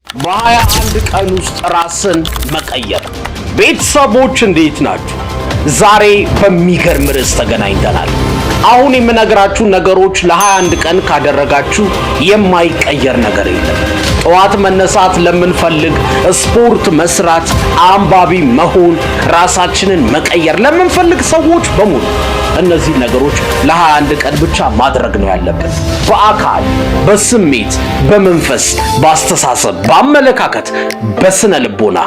በ21 ቀን ውስጥ ራስን መቀየር። ቤተሰቦች እንዴት ናችሁ? ዛሬ በሚገርም ርዕስ ተገናኝተናል። አሁን የምነግራችሁ ነገሮች ለ21 ቀን ካደረጋችሁ የማይቀየር ነገር የለም። ጠዋት መነሳት ለምንፈልግ፣ ስፖርት መስራት፣ አንባቢ መሆን፣ ራሳችንን መቀየር ለምንፈልግ ሰዎች በሙሉ እነዚህ ነገሮች ለ21 ቀን ብቻ ማድረግ ነው ያለብን። በአካል፣ በስሜት፣ በመንፈስ፣ በአስተሳሰብ፣ በአመለካከት፣ በስነ ልቦና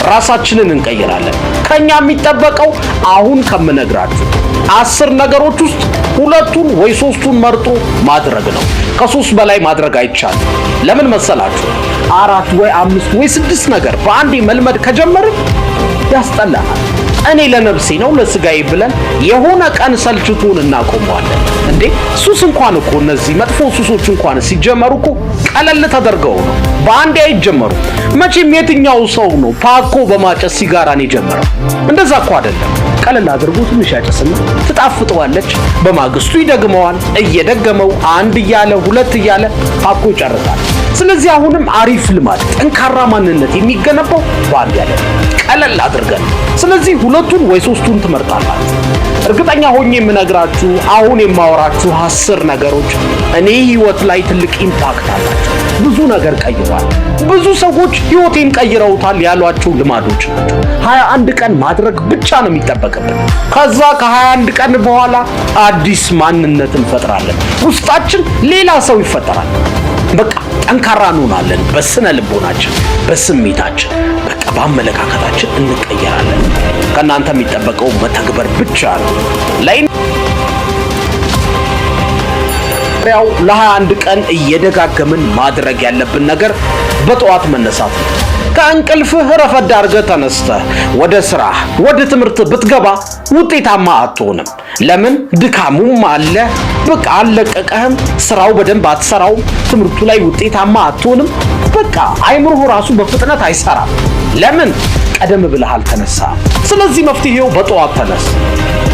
ራሳችንን እንቀይራለን። ከኛ የሚጠበቀው አሁን ከምነግራችሁ 10 ነገሮች ውስጥ 2ቱን ወይ 3ቱን መርጦ ማድረግ ነው። ከ3 በላይ ማድረግ አይቻልም። ለምን መሰላችሁ? 4 ወይ 5 ወይ 6 ነገር በአንዴ መልመድ ከጀመርን ያስጠላናል። እኔ ለነፍሴ ነው ለስጋዬ ብለን የሆነ ቀን ሰልችቶን እናቆመዋለን። እንዴ ሱስ እንኳን እኮ እነዚህ መጥፎ ሱሶች እንኳን ሲጀመሩ እኮ ቀለል ተደርገው ነው፣ በአንዴ አይጀመሩ። መቼም የትኛው ሰው ነው ፓኮ በማጨስ ሲጋራን የጀመረው? እንደዛ እኮ አይደለም። ቀለል አድርጎ ትንሽ ያጨስና ትጣፍጠዋለች፣ በማግስቱ ይደግመዋል። እየደገመው 1 እያለ 2 እያለ ፓኮ ይጨርሳል። ስለዚህ አሁንም አሪፍ ልማድ፣ ጠንካራ ማንነት የሚገነባው በአንድ ያለ ቀለል አድርገን። ስለዚህ 2ቱን ወይ 3ቱን ትመርጣላችሁ። እርግጠኛ ሆኜ የምነግራችሁ አሁን የማወራችሁ 10 ነገሮች እኔ ህይወት ላይ ትልቅ ኢምፓክት አላቸው። ብዙ ነገር ቀይሯል። ብዙ ሰዎች ህይወቴን ቀይረውታል ያሏቸው ልማዶች ናቸው። 21 ቀን ማድረግ ብቻ ነው የሚጠበቅብን። ከዛ ከ21 ቀን በኋላ አዲስ ማንነት እንፈጥራለን። ውስጣችን ሌላ ሰው ይፈጠራል። በቃ ጠንካራ እንሆናለን። በስነ ልቦናችን፣ በስሜታችን፣ በቃ በአመለካከታችን እንቀየራለን። ከእናንተ የሚጠበቀው መተግበር ብቻ ነው። ለ21 ቀን እየደጋገምን ማድረግ ያለብን ነገር በጠዋት መነሳት ነው። ከእንቅልፍህ ረፈድ አድርገህ ተነስተህ ወደ ስራ ወደ ትምህርት ብትገባ ውጤታማ አትሆንም። ለምን? ድካሙም አለ፣ በቃ አልለቀቀህም። ስራው በደንብ አትሰራውም። ትምህርቱ ላይ ውጤታማ አትሆንም። በቃ አይምሮህ ራሱ በፍጥነት አይሰራም። ለምን? ቀደም ብለህ አልተነሳህም። ስለዚህ መፍትሄው በጠዋት ተነስ።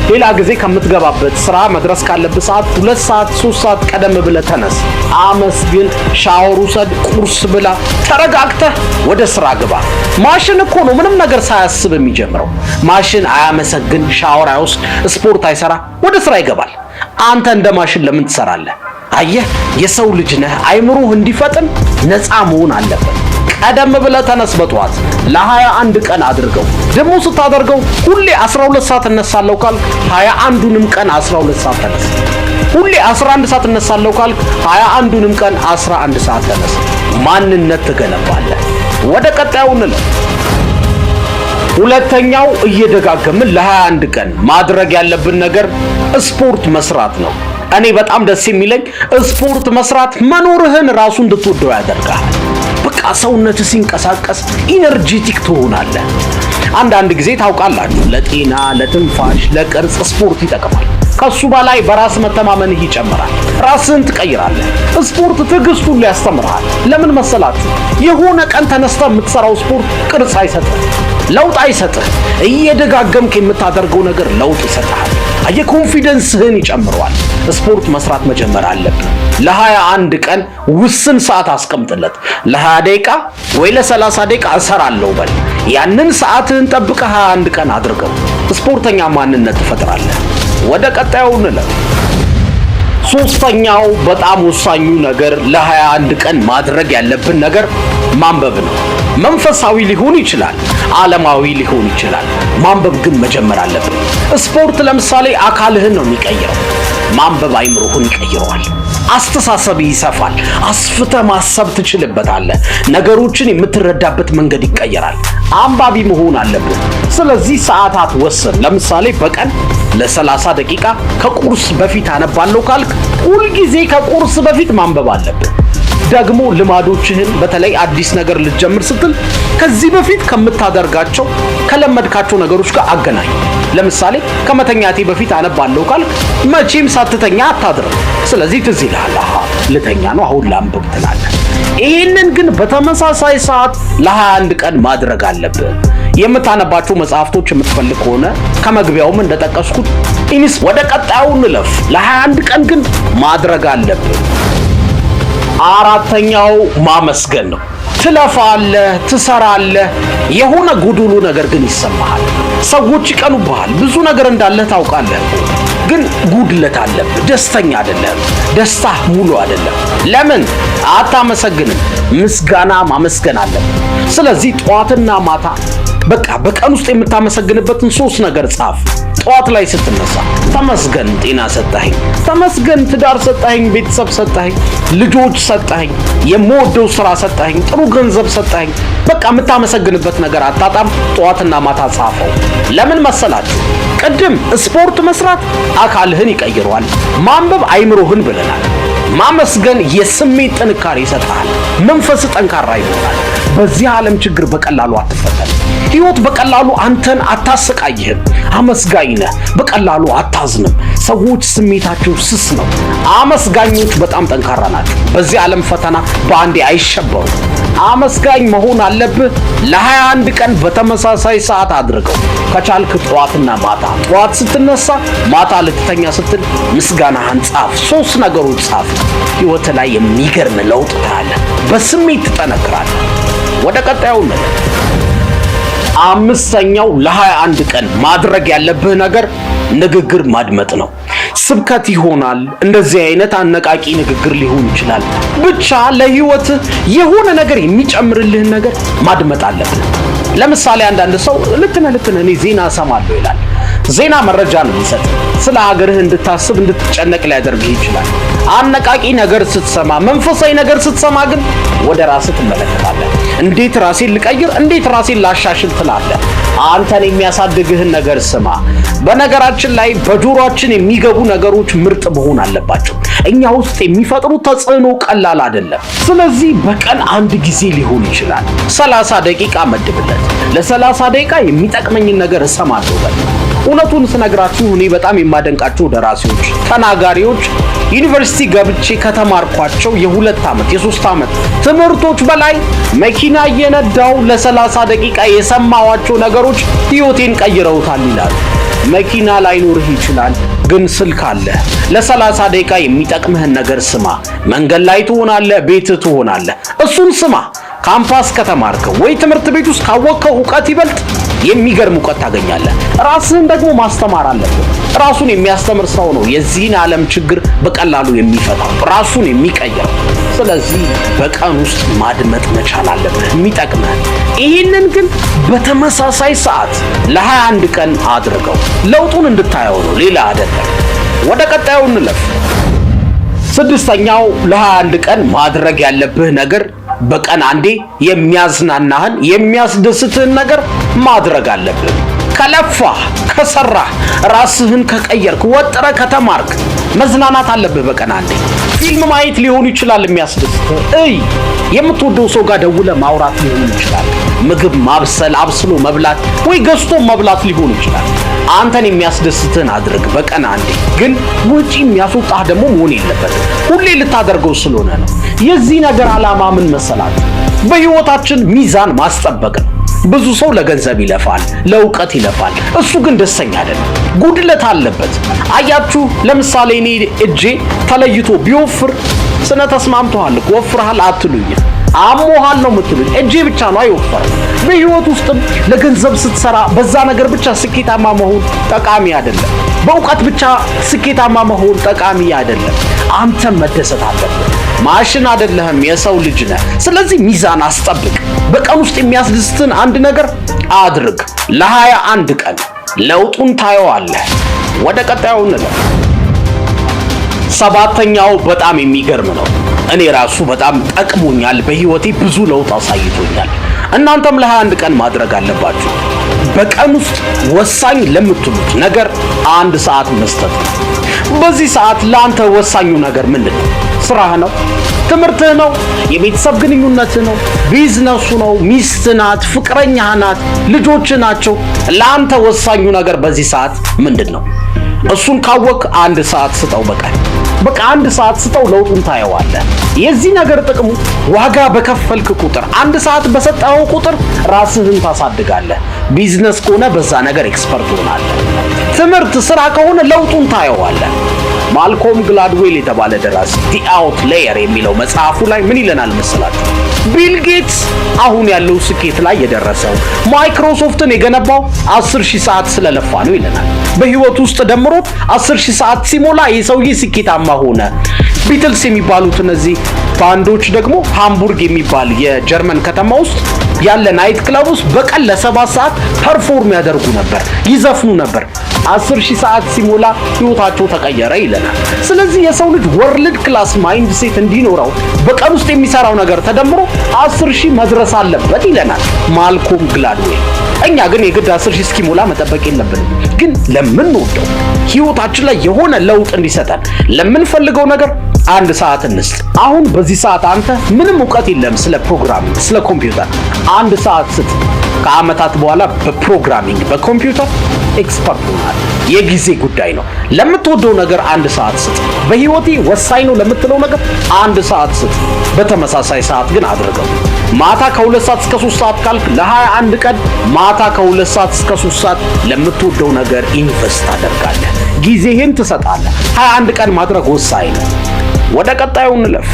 ሌላ ጊዜ ከምትገባበት ስራ መድረስ ካለበት ሰዓት 2 ሰዓት 3 ሰዓት ቀደም ብለህ ተነስ። አመስግን፣ ሻወር ውሰድ፣ ቁርስ ብላ፣ ተረጋግተህ ወደ ስራ ግባ። ማሽን እኮ ነው ምንም ነገር ሳያስብ የሚጀምረው። ማሽን አያመሰግን፣ ሻወር አይወስድ፣ ስፖርት አይሰራ፣ ወደ ስራ ይገባል። አንተ እንደ ማሽን ለምን ትሰራለህ? አየህ፣ የሰው ልጅ ነህ። አይምሮህ እንዲፈጥን ነፃ መሆን አለበት። ቀደም ብለህ ተነስ በጠዋት ለ21 ቀን አድርገው። ደግሞ ስታደርገው ሁሌ 12 ሰዓት እነሳለሁ ካልክ 21ዱንም ቀን 12 ሰዓት ተነስ። ሁሌ 11 ሰዓት እነሳለሁ ካልክ 21ዱንም ቀን 11 ሰዓት ተነስ። ማንነት ትገነባለህ። ወደ ቀጣዩ እንለፍ። ሁለተኛው እየደጋገምን ለ21 ቀን ማድረግ ያለብን ነገር ስፖርት መስራት ነው። እኔ በጣም ደስ የሚለኝ ስፖርት መስራት መኖርህን ራሱ እንድትወደው ያደርጋል። በቃ ሰውነት ሲንቀሳቀስ ኢነርጂቲክ ትሆናለህ። አንዳንድ ጊዜ ታውቃላችሁ፣ ለጤና፣ ለትንፋሽ፣ ለቅርጽ ስፖርት ይጠቅማል። ከሱ በላይ በራስ መተማመንህ ይጨምራል። ራስን ትቀይራለህ። ስፖርት ትዕግስት ሁሉ ያስተምርሃል። ለምን መሰላችሁ? የሆነ ቀን ተነስተህ የምትሰራው ስፖርት ቅርጽ አይሰጥህ፣ ለውጥ አይሰጥህ። እየደጋገምክ የምታደርገው ነገር ለውጥ ይሰጥሃል። የኮንፊደንስህን ይጨምረዋል። ስፖርት መስራት መጀመር አለብህ። ለ21 ቀን ውስን ሰዓት አስቀምጥለት። ለ20 ደቂቃ ወይ ለ30 ደቂቃ እሰራለሁ በል። ያንን ሰዓትህን ጠብቀህ 21 ቀን አድርገው። ስፖርተኛ ማንነት ትፈጥራለህ። ወደ ቀጣዩ እንለፍ። 3ኛው በጣም ወሳኙ ነገር ለ21 ቀን ማድረግ ያለብን ነገር ማንበብ ነው። መንፈሳዊ ሊሆን ይችላል፣ ዓለማዊ ሊሆን ይችላል። ማንበብ ግን መጀመር አለብን። ስፖርት ለምሳሌ አካልህን ነው የሚቀይረው። ማንበብ አይምሮህን ይቀይረዋል። አስተሳሰብ ይሰፋል። አስፍተህ ማሰብ ትችልበታለህ። ነገሮችን የምትረዳበት መንገድ ይቀየራል። አንባቢ መሆን አለብን። ስለዚህ ሰዓታት ወስን። ለምሳሌ በቀን ለ30 ደቂቃ ከቁርስ በፊት አነባለሁ ካልክ ሁልጊዜ ከቁርስ በፊት ማንበብ አለብን። ደግሞ ልማዶችህን በተለይ አዲስ ነገር ልትጀምር ስትል ከዚህ በፊት ከምታደርጋቸው ከለመድካቸው ነገሮች ጋር አገናኝ። ለምሳሌ ከመተኛቴ በፊት አነባለሁ ካልክ መቼም ሳትተኛ አታድርም። ስለዚህ ትዝ ይልሃል፣ ልተኛ ነው አሁን ላንብብ ትላለህ። ይህንን ግን በተመሳሳይ ሰዓት ለ21 ቀን ማድረግ አለብህ። የምታነባቸው መጽሐፍቶች የምትፈልግ ከሆነ ከመግቢያውም እንደጠቀስኩት ወደ ቀጣዩ እንለፍ። ለ21 ቀን ግን ማድረግ አለብህ። 4ኛው ማመስገን ነው። ትለፋለህ፣ ትሰራለህ፣ የሆነ ጎዶሎ ነገር ግን ይሰማሃል። ሰዎች ይቀኑብሃል። ብዙ ነገር እንዳለ ታውቃለህ፣ ግን ጉድለት አለብህ። ደስተኛ አይደለም። ደስታ ሙሉ አይደለም። ለምን አታመሰግንም? ምስጋና ማመስገን አለብህ። ስለዚህ ጠዋትና ማታ በቃ በቀን ውስጥ የምታመሰግንበትን 3 ነገር ጻፍ። ጠዋት ላይ ስትነሳ ተመስገን ጤና ሰጠኸኝ፣ ተመስገን ትዳር ሰጠኸኝ፣ ቤተሰብ ሰጠኸኝ፣ ልጆች ሰጠኸኝ፣ የምወደው ስራ ሰጠኸኝ፣ ጥሩ ገንዘብ ሰጠኸኝ። በቃ የምታመሰግንበት ነገር አታጣም። ጠዋትና ማታ ጻፈው። ለምን መሰላችሁ? ቅድም ስፖርት መስራት አካልህን ይቀይረዋል፣ ማንበብ አይምሮህን ብለናል። ማመስገን የስሜት ጥንካሬ ይሰጣል፣ መንፈስ ጠንካራ ይሆናል። በዚህ ዓለም ችግር በቀላሉ አትፈተን። ሕይወት በቀላሉ አንተን አታሰቃይህም። አመስጋኝ ነህ፣ በቀላሉ አታዝንም። ሰዎች ስሜታቸው ስስ ነው። አመስጋኞች በጣም ጠንካራ ናቸው። በዚህ ዓለም ፈተና በአንዴ አይሸበሩም። አመስጋኝ መሆን አለብህ። ለ21 ቀን በተመሳሳይ ሰዓት አድርገው። ከቻልክ ጠዋትና ማታ፣ ጠዋት ስትነሳ፣ ማታ ልትተኛ ስትል ምስጋናህን ጻፍ። 3 ነገሮች ጻፍ። ሕይወት ላይ የሚገርም ለውጥ ታያለህ። በስሜት ትጠነክራለህ። ወደ ቀጣዩ ነው። 5ኛው ለ21 ቀን ማድረግ ያለብህ ነገር ንግግር ማድመጥ ነው። ስብከት ይሆናል፣ እንደዚህ አይነት አነቃቂ ንግግር ሊሆን ይችላል። ብቻ ለህይወት የሆነ ነገር የሚጨምርልህን ነገር ማድመጥ አለብህ። ለምሳሌ አንዳንድ ሰው ልክ ነህ እኔ ዜና እሰማለሁ ይላል። ዜና መረጃ ነው የሚሰጥ። ስለ ሀገርህ እንድታስብ እንድትጨነቅ ሊያደርግህ ይችላል። አነቃቂ ነገር ስትሰማ፣ መንፈሳዊ ነገር ስትሰማ ግን ወደ ራስህ ትመለከታለህ። እንዴት ራሴን ልቀይር፣ እንዴት ራሴን ላሻሽል ትላለህ። አንተን የሚያሳድግህን ነገር ስማ። በነገራችን ላይ በጆሮአችን የሚገቡ ነገሮች ምርጥ መሆን አለባቸው። እኛ ውስጥ የሚፈጥሩት ተጽዕኖ ቀላል አይደለም። ስለዚህ በቀን 1 ጊዜ ሊሆን ይችላል 30 ደቂቃ መድብለት። ለ30 ደቂቃ የሚጠቅመኝን ነገር እሰማለሁ በል። እውነቱን ስነግራችሁ እኔ በጣም የማደንቃቸው ደራሲዎች፣ ተናጋሪዎች ዩኒቨርሲቲ ገብቼ ከተማርኳቸው የ2 ዓመት የ3 ዓመት ትምህርቶች በላይ መኪና እየነዳው ለ30 ደቂቃ የሰማዋቸው ነገሮች ህይወቴን ቀይረውታል ይላሉ። መኪና ላይኖርህ ይችላል፣ ግን ስልክ አለ። ለ30 ደቂቃ የሚጠቅምህን ነገር ስማ። መንገድ ላይ ትሆናለህ፣ ቤት ትሆናለህ፣ እሱን ስማ። ካምፓስ ከተማርከው ወይ ትምህርት ቤት ውስጥ ካወቅከው ዕውቀት ይበልጥ የሚገርም ዕውቀት ታገኛለህ። ራስህን ደግሞ ማስተማር አለብህ። ራሱን የሚያስተምር ሰው ነው የዚህን ዓለም ችግር በቀላሉ የሚፈታው፣ ራሱን የሚቀይረው። ስለዚህ በቀን ውስጥ ማድመጥ መቻል አለብህ የሚጠቅምህ። ይህንን ግን በተመሳሳይ ሰዓት ለ21 ቀን አድርገው። ለውጡን እንድታየው ነው፣ ሌላ አይደለም። ወደ ቀጣዩ እንለፍ። 6ኛው ለ21 ቀን ማድረግ ያለብህ ነገር በቀን አንዴ የሚያዝናናህን የሚያስደስትህን ነገር ማድረግ አለብህ። ከለፋህ፣ ከሰራህ፣ ራስህን ከቀየርክ፣ ወጥረህ ከተማርክ መዝናናት አለብህ በቀን አንዴ። ፊልም ማየት ሊሆን ይችላል የሚያስደስትህ። የምትወደው ሰው ጋር ደውለህ ማውራት ሊሆን ይችላል። ምግብ ማብሰል፣ አብስሎ መብላት ወይ ገዝቶ መብላት ሊሆን ይችላል። አንተን የሚያስደስትህን አድርግ በቀን አንዴ። ግን ወጪ የሚያስወጣህ ደግሞ መሆን የለበትም። ሁሌ ልታደርገው ስለሆነ ነው። የዚህ ነገር ዓላማ ምን መሰላችሁ? በህይወታችን ሚዛን ማስጠበቅ ነው። ብዙ ሰው ለገንዘብ ይለፋል፣ ለእውቀት ይለፋል። እሱ ግን ደስተኛ አይደለም፣ ጉድለት አለበት። አያችሁ፣ ለምሳሌ እኔ እጄ ተለይቶ ቢወፍር ስነ ተስማምተዋል፣ ወፍረሃል አትሉኝ፣ አሞሃል ነው የምትሉኝ። እጄ ብቻ ነው አይወፈርም። በህይወት ውስጥም ለገንዘብ ስትሰራ በዛ ነገር ብቻ ስኬታማ መሆን ጠቃሚ አይደለም። በእውቀት ብቻ ስኬታማ መሆን ጠቃሚ አይደለም። አንተ መደሰት አለብህ። ማሽን አይደለህም፣ የሰው ልጅ ነህ። ስለዚህ ሚዛን አስጠብቅ። በቀን ውስጥ የሚያስደስትን አንድ ነገር አድርግ። ለ21 ቀን ለውጡን ታየዋለህ። ወደ ቀጣዩ እንለፍ። 7ኛው በጣም የሚገርም ነው። እኔ ራሱ በጣም ጠቅሞኛል። በህይወቴ ብዙ ለውጥ አሳይቶኛል። እናንተም ለ21 ቀን ማድረግ አለባችሁ። በቀን ውስጥ ወሳኝ ለምትሉት ነገር 1 ሰዓት መስጠት ነው። በዚህ ሰዓት ለአንተ ወሳኙ ነገር ምንድን ነው? ስራህ ነው? ትምህርትህ ነው? የቤተሰብ ግንኙነትህ ነው? ቢዝነሱ ነው? ሚስት ናት? ፍቅረኛህ ናት? ልጆች ናቸው? ለአንተ ወሳኙ ነገር በዚህ ሰዓት ምንድን ነው? እሱን ካወቅ 1 ሰዓት ስጠው። በቃ 1 ሰዓት ስጠው፣ ለውጡን ታየዋለህ። የዚህ ነገር ጥቅሙ ዋጋ በከፈልክ ቁጥር፣ 1 ሰዓት በሰጠኸው ቁጥር ራስህን ታሳድጋለህ። ቢዝነስ ከሆነ በዛ ነገር ኤክስፐርት ሆናለህ። ትምህርት፣ ስራ ከሆነ ለውጡን ታየዋለህ። ማልኮም ግላድዌል የተባለ ደራሲ ዲ አውትላየር የሚለው መጽሐፉ ላይ ምን ይለናል መሰላችሁ? ቢል ጌትስ አሁን ያለው ስኬት ላይ የደረሰው ማይክሮሶፍትን የገነባው 10000 ሰዓት ስለለፋ ነው ይለናል። በህይወት ውስጥ ደምሮት 10000 ሰዓት ሲሞላ የሰውዬ ስኬታማ ሆነ። ቢትልስ የሚባሉት እነዚህ ባንዶች ደግሞ ሃምቡርግ የሚባል የጀርመን ከተማ ውስጥ ያለ ናይት ክለብ ውስጥ በቀን ለ7 ሰዓት ፐርፎርም ያደርጉ ነበር፣ ይዘፍኑ ነበር። 10000 ሰዓት ሲሞላ ህይወታቸው ተቀየረ ይለናል። ስለዚህ የሰው ልጅ ወርልድ ክላስ ማይንድ ሴት እንዲኖረው በቀን ውስጥ የሚሰራው ነገር ተደምሮ 10000 መድረስ አለበት ይለናል ማልኮም ግላድዌል። እኛ ግን የግድ 10000 እስኪሞላ መጠበቅ የለብንም። ግን ለምንወደው ህይወታችን ላይ የሆነ ለውጥ እንዲሰጠን ለምንፈልገው ነገር 1 ሰዓት እንስጥ። አሁን በዚህ ሰዓት አንተ ምንም ዕውቀት የለም ስለ ፕሮግራሚንግ፣ ስለ ኮምፒውተር። 1 ሰዓት ስጥ። ከአመታት በኋላ በፕሮግራሚንግ በኮምፒውተር ኤክስፐርት ሆናል። የጊዜ ጉዳይ ነው። ለምትወደው ነገር 1 ሰዓት ስጥ። በህይወቴ ወሳኝ ነው ለምትለው ነገር 1 ሰዓት ስጥ። በተመሳሳይ ሰዓት ግን አድርገው። ማታ ከ2 ሰዓት እስከ 3 ሰዓት ካልክ ለ21 ቀን ማታ ከ2 ሰዓት እስከ 3 ሰዓት ለምትወደው ነገር ኢንቨስት አደርጋለህ። ጊዜህን ትሰጣለህ። 21 ቀን ማድረግ ወሳኝ ነው። ወደ ቀጣዩ እንለፍ።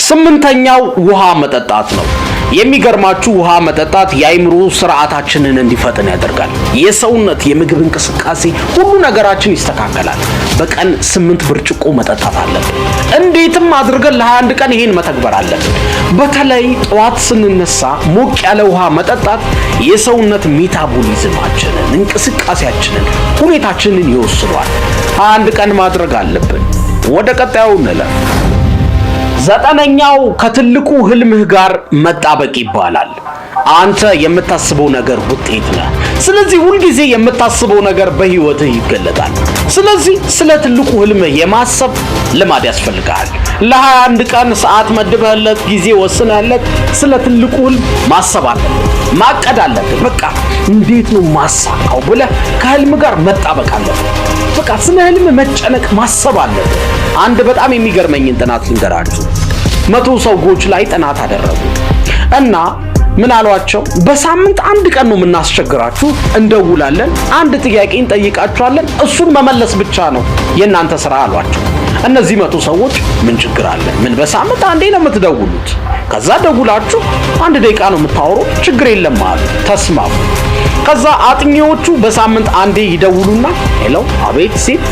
8ኛው ውሃ መጠጣት ነው። የሚገርማችሁ ውሃ መጠጣት የአይምሮ ስርዓታችንን እንዲፈጥን ያደርጋል። የሰውነት የምግብ እንቅስቃሴ ሁሉ ነገራችን ይስተካከላል። በቀን 8 ብርጭቆ መጠጣት አለብን። እንዴትም አድርገን ለ21 ቀን ይሄን መተግበር አለብን። በተለይ ጠዋት ስንነሳ ሞቅ ያለ ውሃ መጠጣት የሰውነት ሜታቦሊዝማችንን፣ እንቅስቃሴያችንን፣ ሁኔታችንን ይወስኗል። 21 ቀን ማድረግ አለብን። ወደ ቀጣዩ እንለፍ። 9ኛው ከትልቁ ህልምህ ጋር መጣበቅ ይባላል። አንተ የምታስበው ነገር ውጤት ነህ። ስለዚህ ሁልጊዜ የምታስበው ነገር በህይወትህ ይገለጣል። ስለዚህ ስለ ትልቁ ህልምህ የማሰብ ልማድ ያስፈልጋል። ለ21 ቀን ሰዓት መድበህለት ጊዜ ወስነህለት ስለ ትልቁ ህልም ማሰብ አለብህ፣ ማቀድ አለብህ። በቃ እንዴት ነው ማሳካው ብለህ ከህልም ጋር መጣበቅ አለብህ። በቃ ስለ ህልም መጨነቅ ማሰብ አለብህ። አንድ በጣም የሚገርመኝን ጥናት ልንገራችሁ። 100 ሰዎች ላይ ጥናት አደረጉ እና ምን አሏቸው? በሳምንት 1 ቀን ነው የምናስቸግራችሁ፣ እንደውላለን፣ 1 ጥያቄ እንጠይቃችኋለን፣ እሱን መመለስ ብቻ ነው የእናንተ ስራ አሏቸው። እነዚህ 100 ሰዎች ምን ችግር አለ? ምን በሳምንት 1 ነው የምትደውሉት? ከዛ ደውላችሁ 1 ደቂቃ ነው የምታወሩት፣ ችግር የለም አሉ። ተስማሙ። ከዛ አጥኚዎቹ በሳምንት 1 ይደውሉና ሄሎ፣ አቤት ሲል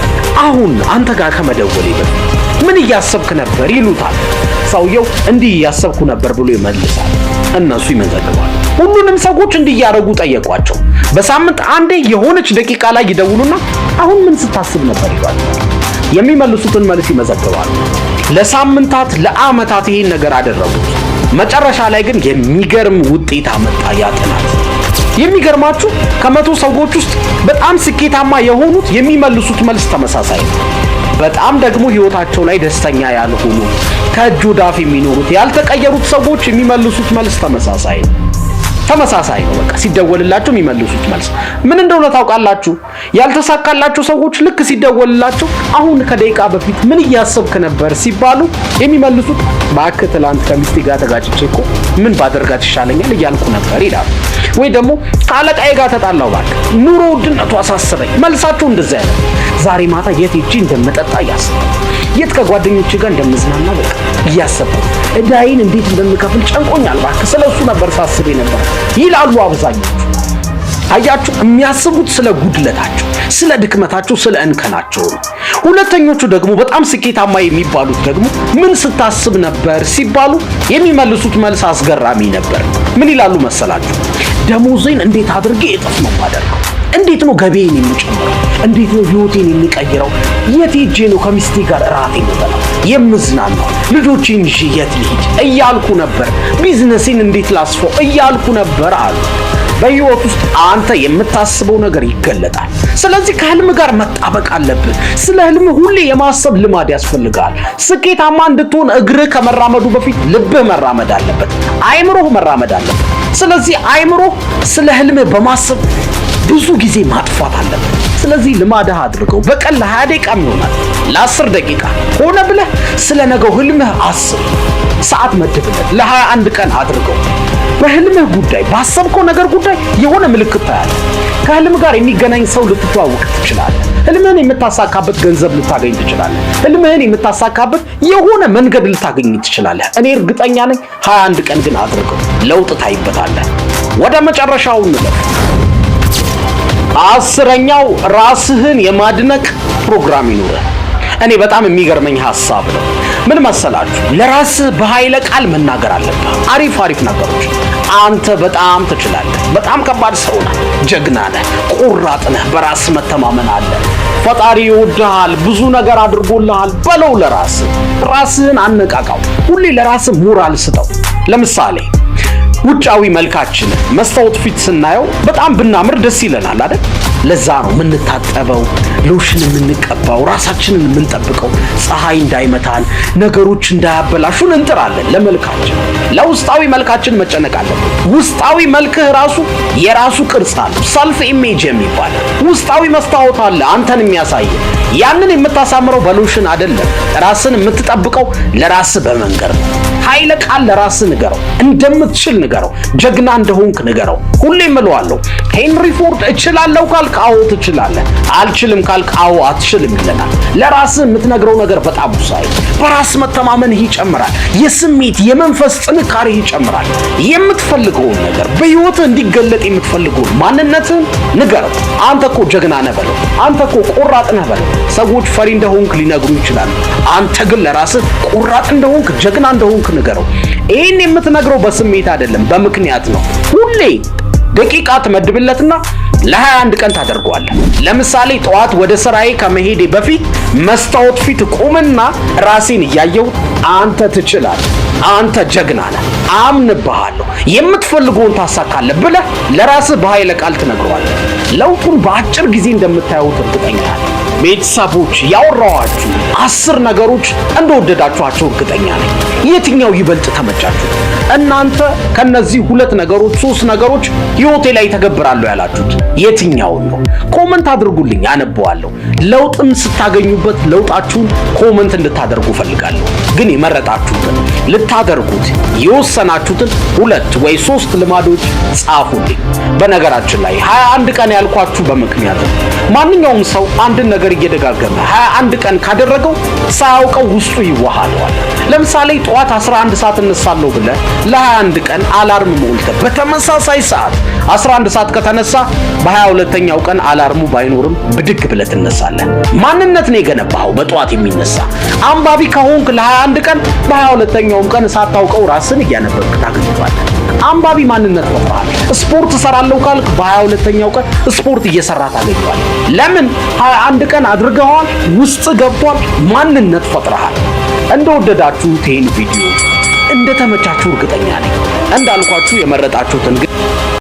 አሁን አንተ ጋር ከመደወሌ በፊት ምን እያሰብክ ነበር ይሉታል። ሰውየው እንዲህ እያሰብኩ ነበር ብሎ ይመልሳል። እነሱ ይመዘግባሉ። ሁሉንም ሰዎች እንዲያረጉ ጠየቋቸው። በሳምንት 1 የሆነች ደቂቃ ላይ ይደውሉና አሁን ምን ስታስብ ነበር ይላሉ። የሚመልሱትን መልስ ይመዘግባሉ። ለሳምንታት ለአመታት ይሄን ነገር አደረጉት። መጨረሻ ላይ ግን የሚገርም ውጤት አመጣ ያ ጥናት። የሚገርማችሁ ከ100 ሰዎች ውስጥ በጣም ስኬታማ የሆኑት የሚመልሱት መልስ ተመሳሳይ ነው። በጣም ደግሞ ህይወታቸው ላይ ደስተኛ ያልሆኑ ከእጅ ወደ አፍ የሚኖሩት ያልተቀየሩት ሰዎች የሚመልሱት መልስ ተመሳሳይ ነው። በቃ ሲደወልላቸው የሚመልሱት መልስ ምን እንደሆነ ታውቃላችሁ? ያልተሳካላቸው ሰዎች ልክ ሲደወልላቸው አሁን ከደቂቃ በፊት ምን እያሰብክ ነበር ሲባሉ የሚመልሱት እባክህ ትላንት ከሚስቴ ጋር ተጋጭቼ እኮ ምን ባደርጋት ይሻለኛል እያልኩ ነበር ይላሉ። ወይ ደግሞ ከአለቃዬ ጋር ተጣላው፣ እባክህ ኑሮ ውድነቱ አሳሰበኝ። መልሳቸው እንደዚያ ያለ ዛሬ ማታ የት ሄጄ እንደምጠጣ እያሰብኩ፣ የት ከጓደኞቼ ጋር እንደምዝናና በቃ እያሰብኩ፣ እዳይን እንዴት እንደምከፍል ጨንቆኛል፣ እባክህ ስለሱ ነበር ሳስብ ነበር ይላሉ አብዛኞቹ። አያችሁ፣ የሚያስቡት ስለ ጉድለታቸው፣ ስለ ድክመታቸው፣ ስለ እንከናቸው ነው። ሁለተኞቹ ደግሞ በጣም ስኬታማ የሚባሉት ደግሞ ምን ስታስብ ነበር ሲባሉ የሚመልሱት መልስ አስገራሚ ነበር። ምን ይላሉ መሰላችሁ? ደሞዜን እንዴት አድርጌ እጥፍ ነው የማደርገው? እንዴት ነው ገቢዬን የሚጨምረው? እንዴት ነው ህይወቴን የሚቀይረው? የት ሄጄ ነው ከሚስቴ ጋር እራት የምበላው የምዝናናው? ልጆቼን ይዤ የት ልሂድ እያልኩ ነበር። ቢዝነሴን እንዴት ላስፋው እያልኩ ነበር አሉ። በህይወት ውስጥ አንተ የምታስበው ነገር ይገለጣል። ስለዚህ ከህልም ጋር መጣበቅ አለብህ። ስለ ህልም ሁሌ የማሰብ ልማድ ያስፈልጋል። ስኬታማ እንድትሆን እግርህ ከመራመዱ በፊት ልብህ መራመድ አለበት፣ አይምሮህ መራመድ አለበት። ስለዚህ አይምሮህ ስለ ህልም በማሰብ ብዙ ጊዜ ማጥፋት አለበት። ስለዚህ ልማድህ አድርገው። በቀን ለ20 ደቂቃ ይሆናል፣ ለ10 ደቂቃ ሆነ ብለህ ስለ ነገው ህልምህ አስብ። ሰዓት መድብለት፣ ለ21 ቀን አድርገው። በህልምህ ጉዳይ ባሰብከው ነገር ጉዳይ የሆነ ምልክት ታያለህ። ከህልም ጋር የሚገናኝ ሰው ልትተዋወቅ ትችላለህ። ህልምህን የምታሳካበት ገንዘብ ልታገኝ ትችላለህ። ህልምህን የምታሳካበት የሆነ መንገድ ልታገኝ ትችላለህ። እኔ እርግጠኛ ነኝ 21 ቀን ግን አድርገው ለውጥ ታይበታለህ። ወደ መጨረሻው እንለፍ። 10ኛው ራስህን የማድነቅ ፕሮግራም ይኑርህ። እኔ በጣም የሚገርመኝ ሐሳብ ነው። ምን መሰላችሁ? ለራስህ በኃይለ ቃል መናገር አለብህ። አሪፍ ነገሮች። አንተ በጣም ትችላለህ። በጣም ከባድ ሰው ነህ። ጀግና ነህ። ቆራጥ ነህ። በራስ መተማመን አለ። ፈጣሪ ይወድሃል። ብዙ ነገር አድርጎልሃል በለው ለራስህ። ራስህን አነቃቃው። ሁሌ ለራስህ ሞራል ስጠው። ለምሳሌ ውጫዊ መልካችን መስታወት ፊት ስናየው በጣም ብናምር ደስ ይለናል አይደል? ለዛ ነው የምንታጠበው፣ ሎሽን የምንቀባው፣ ራሳችንን የምንጠብቀው፣ ፀሐይ እንዳይመታን፣ ነገሮች እንዳያበላሹን እንጥራለን ለመልካችን። ለውስጣዊ መልካችን መጨነቅ አለብን። ውስጣዊ መልክህ ራሱ የራሱ ቅርጽ አለው፣ ሰልፍ ኢሜጅ የሚባል ውስጣዊ መስታወት አለ አንተን የሚያሳይ። ያንን የምታሳምረው በሎሽን አይደለም። ራስን የምትጠብቀው ለራስህ በመንገር ነው። ኃይለ ቃል ለራስህ ንገረው። እንደምትችል ንገረው። ጀግና እንደሆንክ ንገረው። ሁሌም እለዋለሁ ሄንሪ ፎርድ እችላለሁ ካልክ አዎ ትችላለህ፣ አልችልም ካልክ አዎ አትችልም ይለናል። ለራስህ የምትነግረው ነገር በጣም ወሳኝ። በራስ መተማመንህ ይጨምራል። የስሜት የመንፈስ ጥንካሬህ ይጨምራል። የምትፈልገውን ነገር በህይወትህ እንዲገለጥ የምትፈልገውን ማንነትህን ንገረው። አንተ እኮ ጀግና ነህ በለው። አንተ እኮ ቆራጥ ነህ በለው። ሰዎች ፈሪ እንደሆንክ ሊነግሩ ይችላሉ። አንተ ግን ለራስህ ቆራጥ እንደሆንክ ጀግና እንደሆንክ ንገረው። ይህን የምትነግረው በስሜት አይደለም፣ በምክንያት ነው። ሁሌ ደቂቃ ትመድብለትና ለ21 ቀን ታደርገዋለህ። ለምሳሌ ጠዋት ወደ ስራዬ ከመሄዴ በፊት መስታወት ፊት ቆምና ራሴን እያየሁ አንተ ትችላለህ፣ አንተ ጀግና ነህ፣ አምንብሃለሁ፣ የምትፈልገውን ታሳካለህ ብለህ ለራስህ በኃይለ ቃል ትነግረዋለህ። ለውጡን በአጭር ጊዜ እንደምታዩት እርግጠኛ ነኝ። ቤተሰቦች ያወራኋችሁ 10 ነገሮች እንደወደዳችኋቸው እርግጠኛ ነኝ። የትኛው ይበልጥ ተመቻችሁ? እናንተ ከነዚህ 2 ነገሮች 3 ነገሮች ህይወቴ ላይ ተገብራለሁ ያላችሁት የትኛውን ነው? ኮመንት አድርጉልኝ፣ አነበዋለሁ። ለውጥም ስታገኙበት ለውጣችሁን ኮመንት እንድታደርጉ ፈልጋለሁ። ግን የመረጣችሁትን ልታደርጉት የወሰናችሁትን 2 ወይ 3 ልማዶች ጻፉልኝ። በነገራችን ላይ 21 ቀን ያልኳችሁ በምክንያት ነው። ማንኛውም ሰው አንድን ነገር እየደጋገመ 21 ቀን ካደረገው ሳያውቀው ውስጡ ይዋሃደዋል። ለምሳሌ ጠዋት 11 ሰዓት እነሳለሁ ብለህ ለ21 ቀን አላርም ሞልተህ በተመሳሳይ ሰዓት 11 ሰዓት ከተነሳ በ22ኛው ቀን አላርሙ ባይኖርም ብድግ ብለህ ትነሳለህ። ማንነት ነው የገነባኸው በጠዋት የሚነሳ። አንባቢ ከሆንክ ለ21 ቀን በ22ኛውም ቀን ሳታውቀው ራስን እያነበብክ ታገኘዋለህ። አንባቢ ማንነት ፈጥረሃል። ስፖርት እሰራለሁ ካልክ በ22ኛው ቀን ስፖርት እየሰራ ታገኘዋለህ። ለምን? 21 ቀን አድርገዋል፣ ውስጥ ገብቷል፣ ማንነት ፈጥረሃል። እንደወደዳችሁት ይህን ቪዲዮ እንደተመቻችሁ እርግጠኛ ነኝ። እንዳልኳችሁ የመረጣችሁትን ግን